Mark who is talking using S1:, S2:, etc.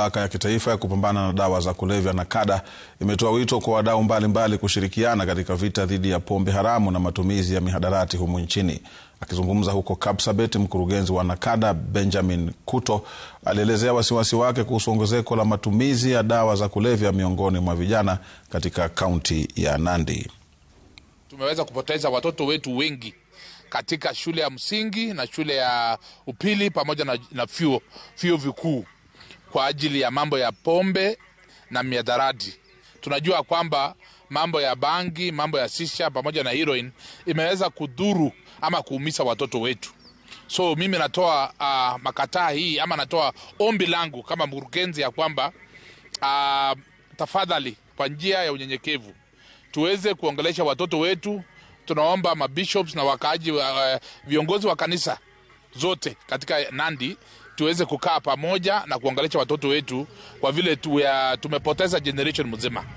S1: mamlaka ya kitaifa ya kupambana na dawa za kulevya NACADA imetoa wito kwa wadau mbalimbali kushirikiana katika vita dhidi ya pombe haramu na matumizi ya mihadarati humu nchini. Akizungumza huko Kapsabet, mkurugenzi wa NACADA Benjamin Kuto alielezea wasiwasi wake kuhusu ongezeko la matumizi ya dawa za kulevya miongoni mwa vijana katika kaunti ya Nandi.
S2: Tumeweza kupoteza watoto wetu wengi katika shule ya msingi na shule ya upili pamoja na vyuo vikuu kwa ajili ya mambo ya pombe na mihadarati. Tunajua kwamba mambo ya bangi, mambo ya shisha pamoja na heroin imeweza kudhuru ama kuumiza watoto wetu. So mimi natoa makataa hii ama natoa ombi langu kama mkurugenzi ya kwamba tafadhali kwa njia ya unyenyekevu tuweze kuongelesha watoto wetu. Tunaomba mabishops na wakaaji viongozi wa kanisa zote katika Nandi tuweze kukaa pamoja na kuongelesha watoto wetu kwa vile tumepoteza generation mzima.